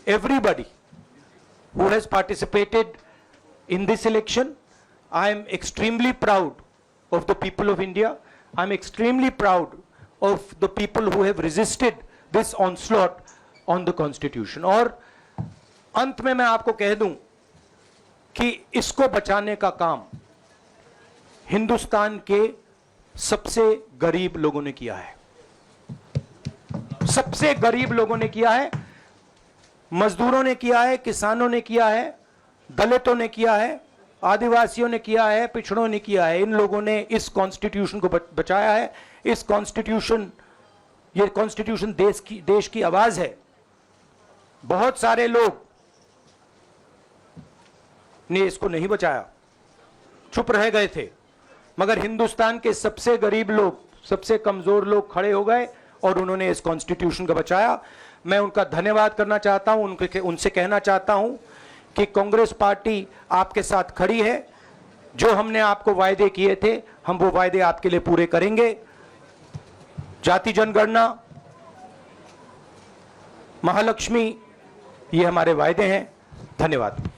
everybody who has participated in this election. I am extremely proud of the people of India. I am extremely proud of the people who have resisted this onslaught on the Constitution. और अंत में मैं आपको कह दूं कि इसको बचाने का काम हिंदुस्तान के सबसे गरीब लोगों ने किया है, सबसे गरीब लोगों ने किया है, मजदूरों ने किया है, किसानों ने किया है, दलितों ने किया है, आदिवासियों ने किया है, पिछड़ों ने किया है। इन लोगों ने इस कॉन्स्टिट्यूशन को बचाया है। इस कॉन्स्टिट्यूशन, ये कॉन्स्टिट्यूशन देश की आवाज है। बहुत सारे लोग ने इसको नहीं बचाया, चुप रह गए थे, मगर हिंदुस्तान के सबसे गरीब लोग, सबसे कमजोर लोग खड़े हो गए और उन्होंने इस कॉन्स्टिट्यूशन को बचाया। मैं उनका धन्यवाद करना चाहता हूं, उनसे कहना चाहता हूं कि कांग्रेस पार्टी आपके साथ खड़ी है। जो हमने आपको वायदे किए थे, हम वो वायदे आपके लिए पूरे करेंगे। जाति जनगणना, महालक्ष्मी, ये हमारे वायदे हैं। धन्यवाद।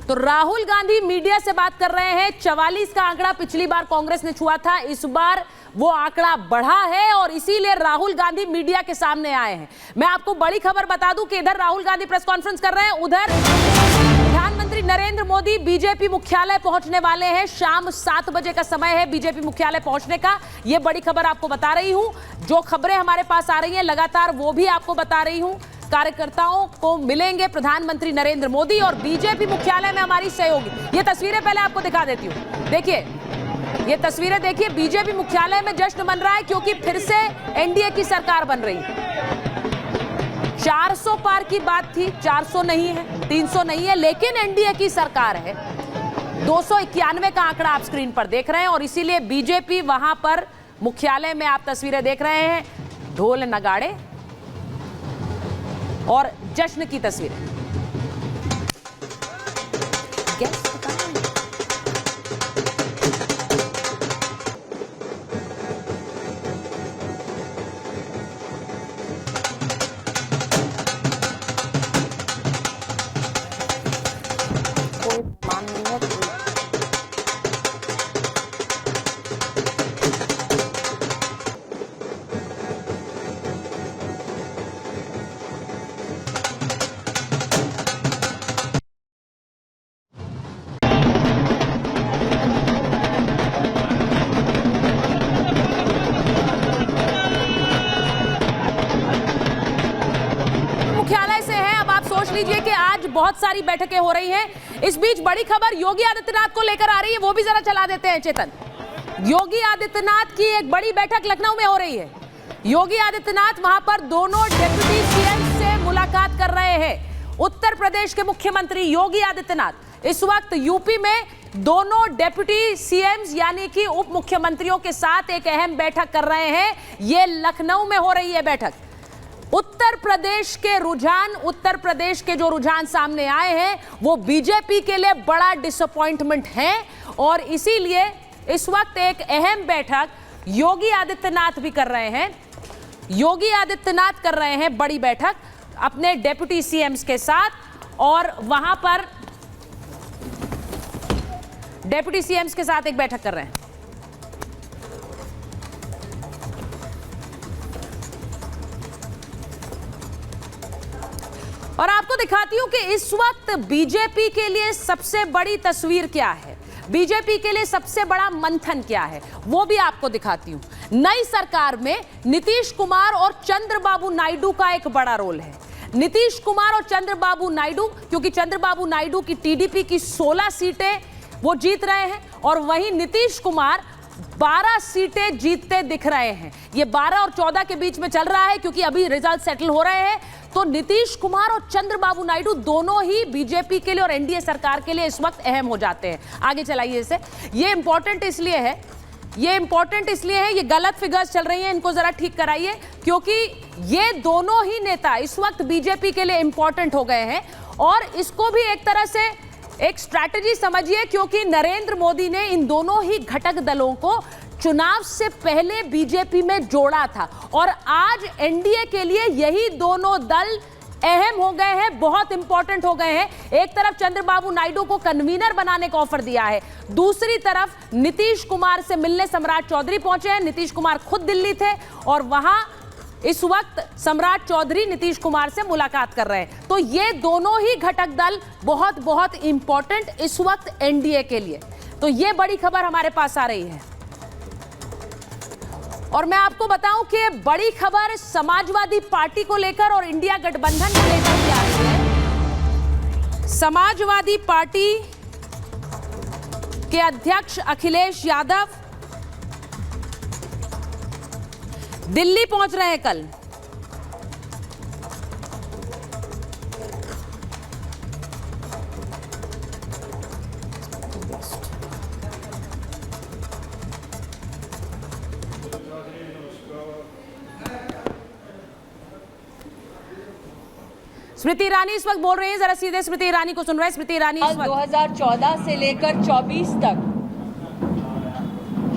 तो राहुल गांधी मीडिया से बात कर रहे हैं। 44 का आंकड़ा पिछली बार कांग्रेस ने छुआ था, इस बार वो आंकड़ा बढ़ा है और इसीलिए राहुल गांधी मीडिया के सामने आए हैं। मैं आपको बड़ी खबर बता दूं कि इधर राहुल गांधी प्रेस कॉन्फ्रेंस कर रहे हैं, उधर प्रधानमंत्री नरेंद्र मोदी बीजेपी मुख्यालय पहुंचने वाले हैं। शाम 7 बजे का समय है बीजेपी मुख्यालय पहुंचने का। यह बड़ी खबर आपको बता रही हूं। जो खबरें हमारे पास आ रही हैं लगातार, वो भी आपको बता रही हूं। कार्यकर्ताओं को मिलेंगे प्रधानमंत्री नरेंद्र मोदी और बीजेपी मुख्यालय में हमारी सहयोगी। ये तस्वीरें पहले आपको दिखा देती हूं। देखिए, ये तस्वीरें देखिए, बीजेपी मुख्यालय में जश्न मन रहा है क्योंकि फिर से एनडीए की सरकार बन रही है। 400 पार की बात थी, 400 नहीं है, 300 नहीं है, लेकिन एनडीए की सरकार है। 291 का आंकड़ा आप स्क्रीन पर देख रहे हैं और इसीलिए बीजेपी वहां पर मुख्यालय में आप तस्वीरें देख रहे हैं, ढोल नगाड़े और जश्न की तस्वीरें। लीजिए कि आज बहुत सारी बैठकें हो रही हैं। इस बीच बड़ी खबर योगी आदित्यनाथ को लेकर आ रही है, वो भी जरा चला देते हैं चेतन। योगी आदित्यनाथ की एक बड़ी बैठक लखनऊ में हो रही है। योगी आदित्यनाथ वहां पर दोनों डिप्टी सीएम से मुलाकात कर रहे हैं। उत्तर प्रदेश के मुख्यमंत्री योगी आदित्यनाथ इस वक्त यूपी में दोनों डिप्टी सीएम्स यानी कि उप मुख्यमंत्रियों के साथ एक अहम बैठक कर रहे हैं। यह लखनऊ में हो रही है बैठक। उत्तर प्रदेश के जो रुझान सामने आए हैं वो बीजेपी के लिए बड़ा डिसअपॉइंटमेंट है और इसीलिए इस वक्त एक अहम बैठक योगी आदित्यनाथ भी कर रहे हैं। योगी आदित्यनाथ कर रहे हैं बड़ी बैठक अपने डिप्टी सीएम्स के साथ और वहां पर डिप्टी सीएम्स के साथ एक बैठक कर रहे हैं। और आपको दिखाती हूं कि इस वक्त बीजेपी के लिए सबसे बड़ी तस्वीर क्या है, बीजेपी के लिए सबसे बड़ा मंथन क्या है, वो भी आपको दिखाती हूं। नई सरकार में नीतीश कुमार और चंद्रबाबू नायडू का एक बड़ा रोल है। नीतीश कुमार और चंद्रबाबू नायडू, क्योंकि चंद्रबाबू नायडू की टीडीपी की 16 सीटें वो जीत रहे हैं और वहीं नीतीश कुमार 12 सीटें जीतते दिख रहे हैं। ये 12 और 14 के बीच में चल रहा है क्योंकि अभी रिजल्ट सेटल हो रहे हैं। तो नीतीश कुमार और चंद्रबाबू नायडू दोनों ही बीजेपी के लिए और एनडीए सरकार के लिए इस वक्त अहम हो जाते हैं। आगे चलाइए इसे। ये इंपॉर्टेंट इसलिए है, ये गलत फिगर्स चल रही हैं, इनको जरा ठीक कराइए क्योंकि ये दोनों ही नेता इस वक्त बीजेपी के लिए इंपॉर्टेंट हो गए हैं और इसको भी एक तरह से एक स्ट्रैटेजी समझिए क्योंकि नरेंद्र मोदी ने इन दोनों ही घटक दलों को चुनाव से पहले बीजेपी में जोड़ा था और आज एनडीए के लिए यही दोनों दल अहम हो गए हैं, बहुत इंपॉर्टेंट हो गए हैं। एक तरफ चंद्रबाबू नायडू को कन्वीनर बनाने का ऑफर दिया है, दूसरी तरफ नीतीश कुमार से मिलने सम्राट चौधरी पहुंचे हैं। नीतीश कुमार खुद दिल्ली थे और वहां इस वक्त सम्राट चौधरी नीतीश कुमार से मुलाकात कर रहे हैं। तो ये दोनों ही घटक दल बहुत बहुत इंपॉर्टेंट इस वक्त एनडीए के लिए। तो ये बड़ी खबर हमारे पास आ रही है और मैं आपको बताऊं कि बड़ी खबर समाजवादी पार्टी को लेकर और इंडिया गठबंधन को लेकर भी आ रही है। समाजवादी पार्टी के अध्यक्ष अखिलेश यादव दिल्ली पहुंच रहे हैं कल। स्मृति ईरानी इस वक्त बोल रही हैं, जरा सीधे स्मृति ईरानी को सुन रहे हैं। स्मृति ईरानी इस वक्त 2014 से लेकर 24 तक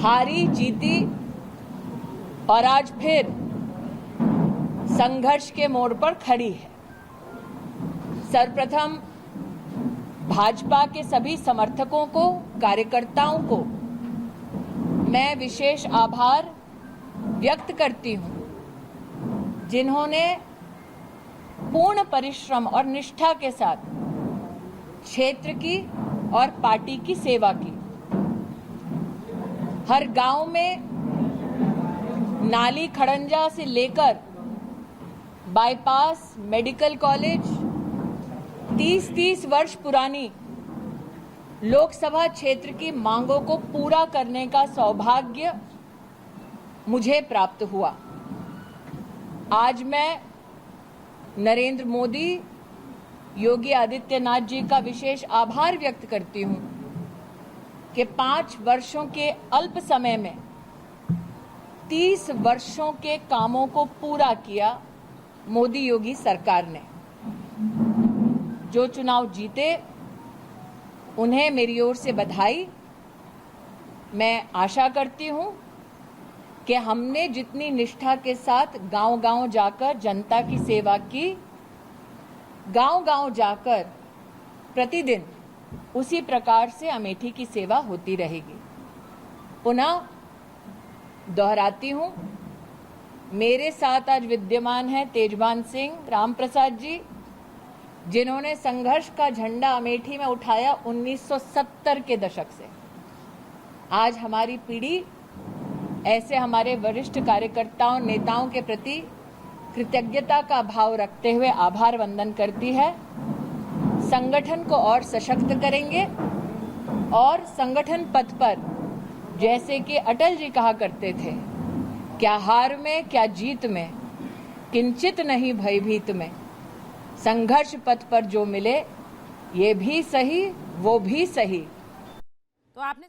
हारी जीती और आज फिर संघर्ष के मोड़ पर खड़ी है। सर्वप्रथम भाजपा के सभी समर्थकों को, कार्यकर्ताओं को मैं विशेष आभार व्यक्त करती हूं, जिन्होंने पूर्ण परिश्रम और निष्ठा के साथ क्षेत्र की और पार्टी की सेवा की। हर गांव में नाली खड़ंजा से लेकर बाईपास, मेडिकल कॉलेज, 30-30 वर्ष पुरानी लोकसभा क्षेत्र की मांगों को पूरा करने का सौभाग्य मुझे प्राप्त हुआ। आज मैं नरेंद्र मोदी, योगी आदित्यनाथ जी का विशेष आभार व्यक्त करती हूं कि 5 वर्षों के अल्प समय में 30 वर्षों के कामों को पूरा किया मोदी योगी सरकार ने। जो चुनाव जीते उन्हें मेरी ओर से बधाई। मैं आशा करती हूं कि हमने जितनी निष्ठा के साथ गांव-गांव जाकर जनता की सेवा की, गांव-गांव जाकर प्रतिदिन उसी प्रकार से अमेठी की सेवा होती रहेगी। पुनः दोहराती हूं, मेरे साथ आज विद्यमान है तेजवान सिंह रामप्रसाद जी, जिन्होंने संघर्ष का झंडा अमेठी में उठाया 1970 के दशक से। आज हमारी पीढ़ी ऐसे हमारे वरिष्ठ कार्यकर्ताओं, नेताओं के प्रति कृतज्ञता का भाव रखते हुए आभार वंदन करती है। संगठन को और सशक्त करेंगे और संगठन पथ पर, जैसे कि अटल जी कहा करते थे, क्या हार में क्या जीत में, किंचित नहीं भयभीत में, संघर्ष पथ पर जो मिले ये भी सही वो भी सही। तो आपने